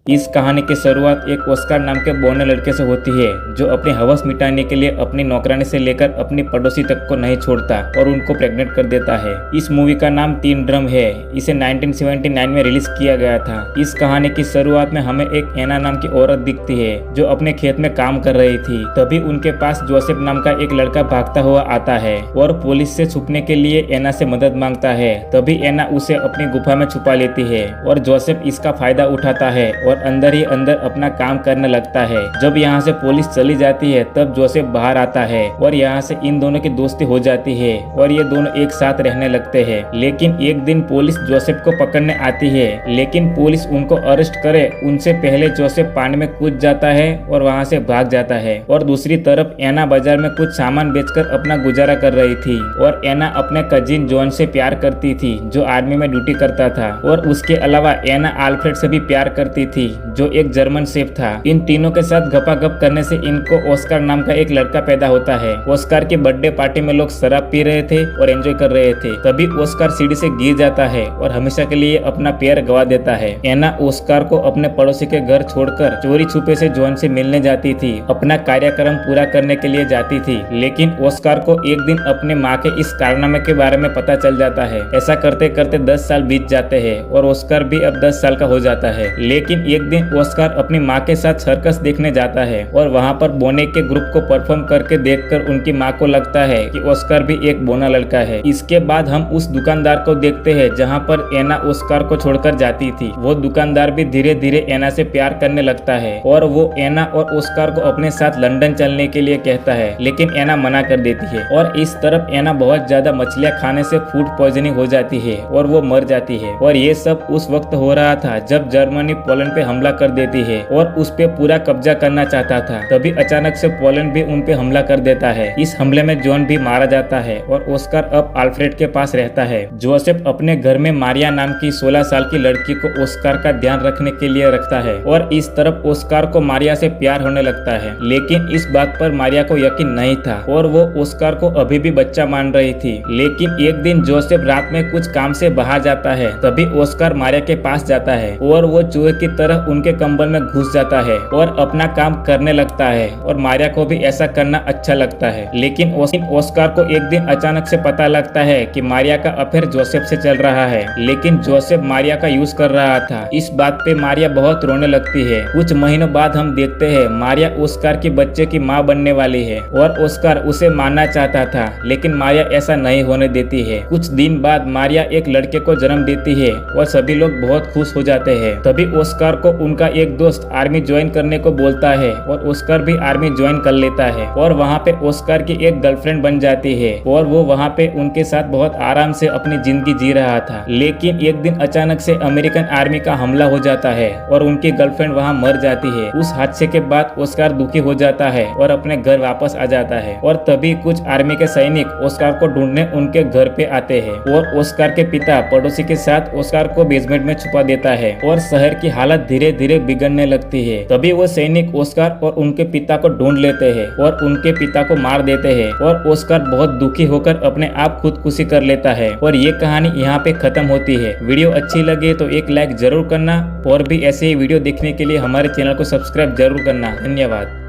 इस कहानी की शुरुआत एक ऑस्कार नाम के बौने लड़के से होती है जो अपनी हवस मिटाने के लिए अपनी नौकरानी से लेकर अपनी पड़ोसी तक को नहीं छोड़ता और उनको प्रेग्नेंट कर देता है। इस मूवी का नाम तीन ड्रम है। इसे 1979 में रिलीज किया गया था। इस कहानी की शुरुआत में हमें एक एना नाम की औरत दिखती है जो अपने खेत में काम कर रही थी। तभी उनके पास जोसेफ नाम का एक लड़का भागता हुआ आता है और पुलिस से छुपने के लिए एना से मदद मांगता है। तभी एना उसे अपनी गुफा में छुपा लेती है और जोसेफ इसका फायदा उठाता है और अंदर ही अंदर अपना काम करने लगता है। जब यहाँ से पुलिस चली जाती है तब जोसेफ बाहर आता है और यहाँ से इन दोनों की दोस्ती हो जाती है और ये दोनों एक साथ रहने लगते हैं। लेकिन एक दिन पुलिस जोसेफ को पकड़ने आती है, लेकिन पुलिस उनको अरेस्ट करे उनसे पहले जोसेफ पानी में कूद जाता है और वहाँ से भाग जाता है। और दूसरी तरफ एना बाजार में कुछ सामान बेचकर अपना गुजारा कर रही थी और एना अपने कजिन जॉन से प्यार करती थी जो आर्मी में ड्यूटी करता था। और उसके अलावा एना आल्फ्रेड से भी प्यार करती थी जो एक जर्मन शेफ था। इन तीनों के साथ गपागप करने से इनको ऑस्कार नाम का एक लड़का पैदा होता है। ऑस्कार की बर्थडे पार्टी में लोग शराब पी रहे थे और एंजॉय कर रहे थे। तभी ऑस्कार सीढ़ी से गिर जाता है और हमेशा के लिए अपना पैर गवा देता है। एना ऑस्कार को अपने पड़ोसी के घर छोड़कर चोरी छुपे से जॉन से मिलने जाती थी, अपना कार्यक्रम पूरा करने के लिए जाती थी। लेकिन ऑस्कार को एक दिन अपने माँ के इस कारनामे के बारे में पता चल जाता है। ऐसा करते करते 10 साल बीत जाते हैं और ऑस्कार भी अब 10 साल का हो जाता है। लेकिन एक दिन ऑस्कार अपनी माँ के साथ सर्कस देखने जाता है और वहाँ पर बोने के ग्रुप को परफॉर्म करके देखकर उनकी माँ को लगता है कि ऑस्कार भी एक बोना लड़का है। इसके बाद हम उस दुकानदार को देखते हैं जहाँ पर एना ऑस्कार को छोड़कर जाती थी। वो दुकानदार भी धीरे धीरे एना से प्यार करने लगता है और वो एना और ऑस्कार को अपने साथ लंदन चलने के लिए कहता है, लेकिन एना मना कर देती है। और इस तरफ एना बहुत ज्यादा मछलियाँ खाने से फूड पॉइजनिंग हो जाती है और वो मर जाती है। और ये सब उस वक्त हो रहा था जब जर्मनी पोलैंड पे हमला कर देती है और उस पे पूरा कब्जा करना चाहता था। तभी अचानक से पोलैंड भी उन पे हमला कर देता है। इस हमले में जॉन भी मारा जाता है और ऑस्कार अब आल्फ्रेड के पास रहता है। जोसेफ अपने घर में मारिया नाम की 16 साल की लड़की को ऑस्कार का ध्यान रखने के लिए रखता है और इस तरफ ऑस्कार को मारिया से प्यार होने लगता है। लेकिन इस बात पर मारिया को यकीन नहीं था और वो ऑस्कार को अभी भी बच्चा मान रही थी। लेकिन एक दिन जोसेफ रात में कुछ काम से बाहर जाता है। तभी ऑस्कार मारिया के पास जाता है और वो चूहे की तरह उनके कंबल में घुस जाता है और अपना काम करने लगता है और मारिया को भी ऐसा करना अच्छा लगता है। लेकिन ऑस्कार को एक दिन अचानक से पता लगता है कि मारिया का अफेयर जोसेफ से चल रहा है, लेकिन जोसेफ मारिया का यूज कर रहा था। इस बात पे मारिया बहुत रोने लगती है। कुछ महीनों बाद हम देखते हैं मारिया ऑस्कार की बच्चे की माँ बनने वाली है और ऑस्कार उसे मानना चाहता था, लेकिन मारिया ऐसा नहीं होने देती है। कुछ दिन बाद मारिया एक लड़के को जन्म देती है और सभी लोग बहुत खुश हो जाते हैं। तभी ऑस्कार को उनका एक दोस्त आर्मी ज्वाइन करने को बोलता है और ऑस्कार भी आर्मी ज्वाइन कर लेता है और वहाँ पे ऑस्कार की एक गर्लफ्रेंड बन जाती है और वो वहाँ पे उनके साथ बहुत आराम से अपनी जिंदगी जी रहा था। लेकिन एक दिन अचानक से अमेरिकन आर्मी का हमला हो जाता है और उनकी गर्लफ्रेंड वहाँ मर जाती है। उस हादसे के बाद ऑस्कार दुखी हो जाता है और अपने घर वापस आ जाता है और तभी कुछ आर्मी के सैनिक ऑस्कार को ढूंढने उनके घर पे आते हैं और ऑस्कार के पिता पड़ोसी के साथ ऑस्कार को बेसमेंट में छुपा देता है और शहर की हालत धीरे धीरे बिगड़ने लगती है। तभी वो सैनिक ऑस्कार और उनके पिता को ढूंढ लेते हैं और उनके पिता को मार देते हैं और ऑस्कार बहुत दुखी होकर अपने आप खुदकुशी कर लेता है। और ये कहानी यहाँ पे खत्म होती है। वीडियो अच्छी लगे तो एक लाइक जरूर करना और भी ऐसे ही वीडियो देखने के लिए हमारे चैनल को सब्सक्राइब जरूर करना। धन्यवाद।